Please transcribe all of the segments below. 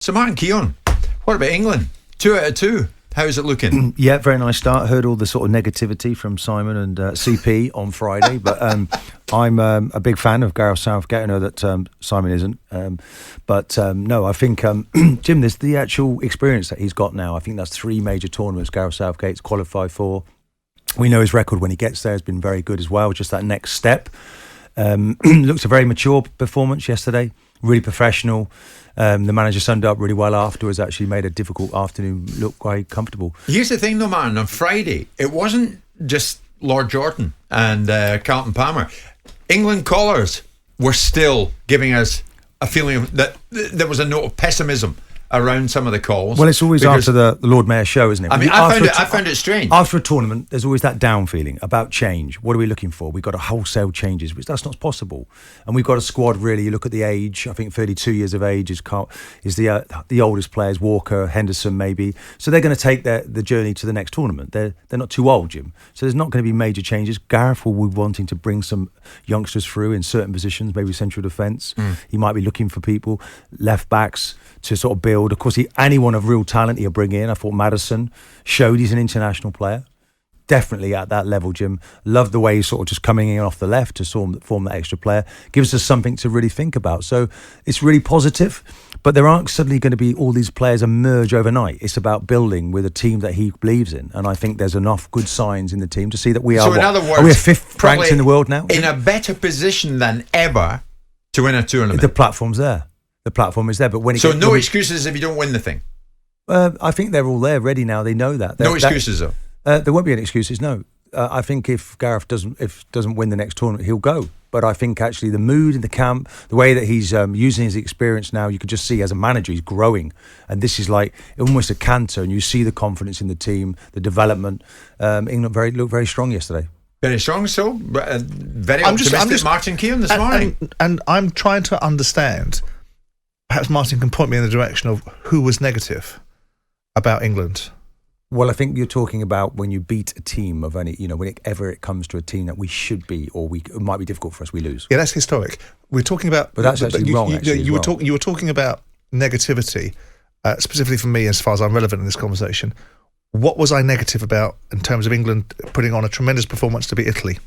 So Martin Keown, what about England? 2 out of 2. How's it looking? Yeah, very nice start. Heard all the sort of negativity from Simon and CP on Friday, but I'm a big fan of Gareth Southgate. I know that Simon isn't, but no, I think Jim, there's the actual experience that he's got now. I think that's 3 major tournaments Gareth Southgate's qualified for. We know his record when he gets there has been very good as well. Just that next step. Looks a very mature performance yesterday. Really professional. The manager summed up really well afterwards, actually made a difficult afternoon look quite comfortable. Here's the thing though, Martin, on Friday, it wasn't just Lord Jordan and Carlton Palmer. England callers were still giving us a feeling that there was a note of pessimism around some of the calls. Well, it's always after the Lord Mayor show, isn't it? I mean, I found it strange. After a tournament, there's always that down feeling about change. What are we looking for? We've got a wholesale changes, which that's not possible. And we've got a squad, really. You look at the age, I think 32 years of age is the oldest players, Walker, Henderson maybe. So they're going to take the journey to the next tournament. They're not too old, Jim. So there's not going to be major changes. Gareth will be wanting to bring some youngsters through in certain positions, maybe central defence. He might be looking for people, left backs, to sort of build. Of course, anyone of real talent he'll bring in. I thought Maddison showed he's an international player. Definitely at that level, Jim. Love the way he's sort of just coming in off the left to form that extra player. Gives us something to really think about. So it's really positive, but there aren't suddenly going to be all these players emerge overnight. It's about building with a team that he believes in. And I think there's enough good signs in the team to see that we are, in other words, are we 5th ranked in the world now? In a better position than ever to win a tournament. The platform's there. The platform is there, but no excuses if you don't win the thing. I think they're all there, ready now. They know that. No excuses though. There won't be any excuses. No, I think if Gareth doesn't win the next tournament, he'll go. But I think actually the mood in the camp, the way that he's using his experience now, you could just see as a manager he's growing, and this is like almost a canter, and you see the confidence in the team, the development. England looked very strong yesterday. Very strong, so very optimistic. Martin Keown this morning, and I'm trying to understand. Perhaps Martin can point me in the direction of who was negative about England. Well, I think you're talking about when you beat a team of any, whenever it comes to a team that we should be, or it might be difficult for us, we lose. Yeah, that's historic. We're talking about, but that's actually wrong. You were talking about negativity, specifically for me, as far as I'm relevant in this conversation. What was I negative about in terms of England putting on a tremendous performance to beat Italy?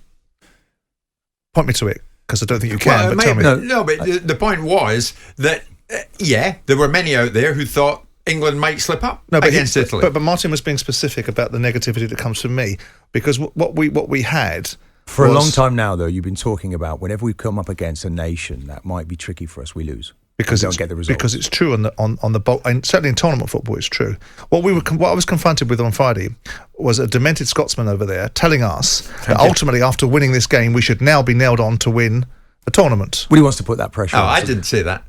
Point me to it, because I don't think you can. But tell me. No, but the point was that. There were many out there who thought England might slip up against Italy. But Martin was being specific about the negativity that comes from me, because what we had for a long time now, though, you've been talking about whenever we come up against a nation that might be tricky for us, we lose because we don't get the results. Because it's true on the boat, and certainly in tournament football, it's true. What I was confronted with on Friday was a demented Scotsman over there telling us that ultimately, after winning this game, we should now be nailed on to win the tournament. Well, he wants to put that pressure on. I didn't say that.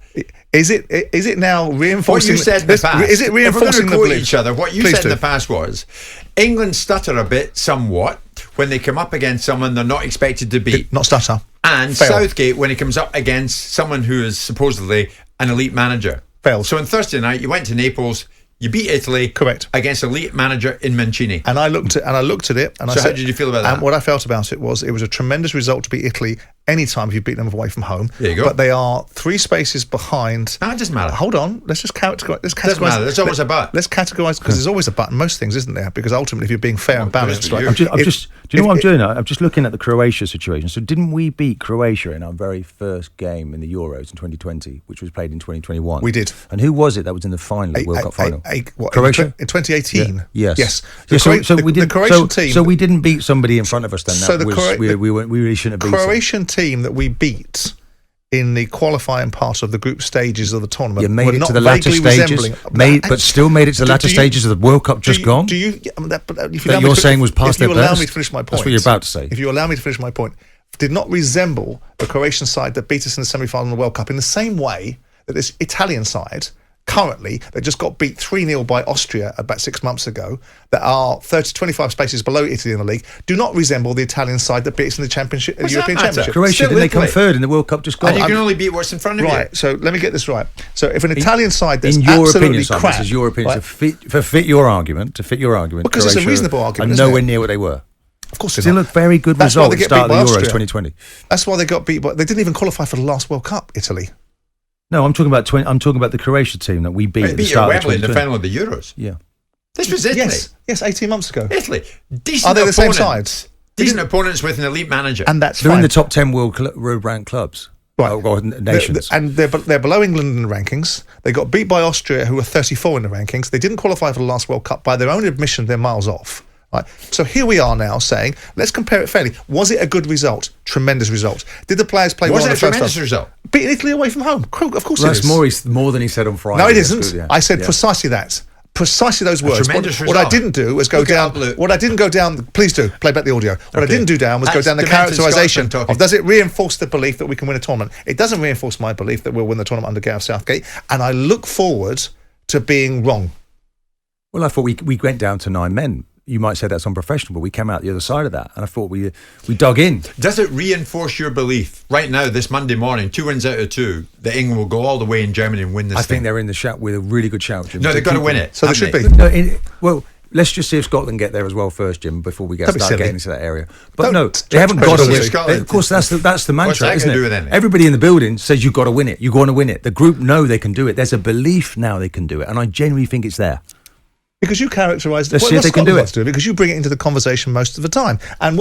Is it now reinforcing? What you said in the past. Is it reinforcing the belief? Each other. What you said in the past was England stutter a bit, somewhat, when they come up against someone they're not expected to beat. Not stutter. And fail. Southgate when he comes up against someone who is supposedly an elite manager. Fails. So on Thursday night, you went to Naples. You beat Italy, correct, against elite manager in Mancini. And I looked at it, and I said, how did you feel about that? And what I felt about it was a tremendous result to beat Italy any time if you beat them away from home. There you go. But they are 3 spaces behind. No, it doesn't matter. Hold on, let's just categorise. Doesn't matter. There's always a but. Let's categorise, because there's always a but in most things, isn't there? Because ultimately, if you're being fair and balanced, right? Do you know what I'm doing? I'm just looking at the Croatia situation. So didn't we beat Croatia in our very first game in the Euros in 2020, which was played in 2021? We did. And who was it that was in the final, World Cup final? Croatia in 2018. Yeah. Yes. The Croatian team. So we didn't beat somebody in front of us then. We really shouldn't have beat the Croatian team that we beat in the qualifying part of the group stages of the tournament. You made it to the latter stages, but still made it to the latter stages of the World Cup just gone. That you're saying was past their best? If you allow me to finish my point. That's what you're about to say. If you allow me to finish my point, did not resemble the Croatian side that beat us in the semi-final of the World Cup in the same way that this Italian side currently, that just got beat 3-0 by Austria about 6 months ago, that are 25 spaces below Italy in the league, do not resemble the Italian side that beat us in the Championship, European Championship. Croatia, didn't they come third in the World Cup just gone? And you can only beat what's in front of you. Right, so let me get this right. So if an Italian side that's absolutely crap... This is your opinion, right? to fit your argument, because Croatia it's a reasonable argument, and nowhere near what they were. Of course still a very good result at the start of the Euros 2020. That's why they got beat, but they didn't even qualify for the last World Cup, Italy. No, I'm talking about I'm talking about the Croatia team that we beat at the start of Wembley in the 2020. final of the Euros. Yeah. This was Italy. Yes, 18 months ago. Italy. Decent Are they the same opponents. sides? Decent opponents with an elite manager. And that's They're fine. in the top 10 world ranked clubs. Right. Or nations. They're below England in the rankings. They got beat by Austria, who were 34 in the rankings. They didn't qualify for the last World Cup. By their own admission, they're miles off. Right. So here we are now saying, let's compare it fairly. Was it a good result? Tremendous result. Did the players play well in the first half? Was it a tremendous result? Beating Italy away from home. Of course That's it is. more than he said on Friday. No, it isn't. I said precisely that. Precisely those words. What I didn't do was go down. What I didn't go down. Please do play back the audio. What I didn't do down was go down the characterisation of does it reinforce the belief that we can win a tournament? It doesn't reinforce my belief that we'll win the tournament under Gareth Southgate, and I look forward to being wrong. Well, I thought we went down to 9 men. You might say that's unprofessional, but we came out the other side of that, and I thought we dug in. Does it reinforce your belief right now, this Monday morning, 2 wins out of 2, that England will go all the way in Germany and win this I thing? think they're in the shout with a really good shout, Jim. No, they've got to win it. So they should be. No, well, let's just see if Scotland get there as well first, Jim, before we start getting into that area. But they haven't got to win. Of course, that's the mantra, isn't it? Everybody in the building says you've got to win it. You're going to win it. The group know they can do it. There's a belief now they can do it, and I genuinely think it's there. Because you characterise Let's see if they can do it. Because you bring it into the conversation most of the time. And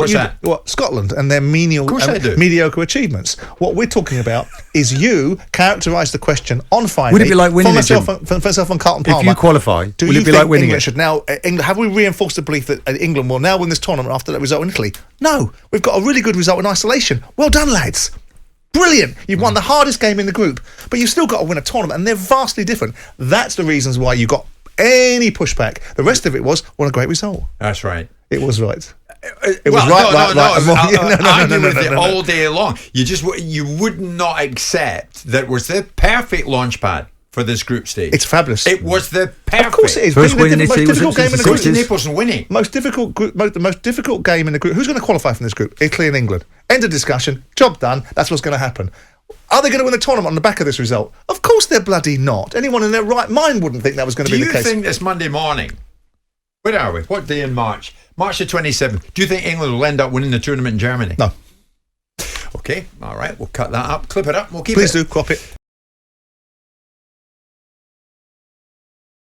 Scotland and their mediocre achievements. What we're talking about is you characterise the question on Friday. Would it be like winning for myself and Carlton Palmer? If you qualify, will it be like winning England should now? Have we reinforced the belief that England will now win this tournament after that result in Italy? No, we've got a really good result in isolation. Well done, lads. Brilliant. You've won the hardest game in the group, but you've still got to win a tournament, and they're vastly different. That's the reasons why you got any pushback. The rest of it was, what a great result. That's right. It was right. It was right. Argue with it all day long. You would not accept that was the perfect launch pad for this group stage. It's fabulous. It was the perfect. Of course it is. First win in most difficult game in the group. Go to Naples and winning. The most difficult game in the group. Who's going to qualify from this group? Italy and England. End of discussion. Job done. That's what's going to happen. Are they going to win the tournament on the back of this result? Of course they're bloody not. Anyone in their right mind wouldn't think that was going to be the case. Do you think this Monday morning, where are we? What day in March? March the 27th. Do you think England will end up winning the tournament in Germany? No. Okay, all right, we'll cut that up, clip it up, we'll keep it. Please do, crop it.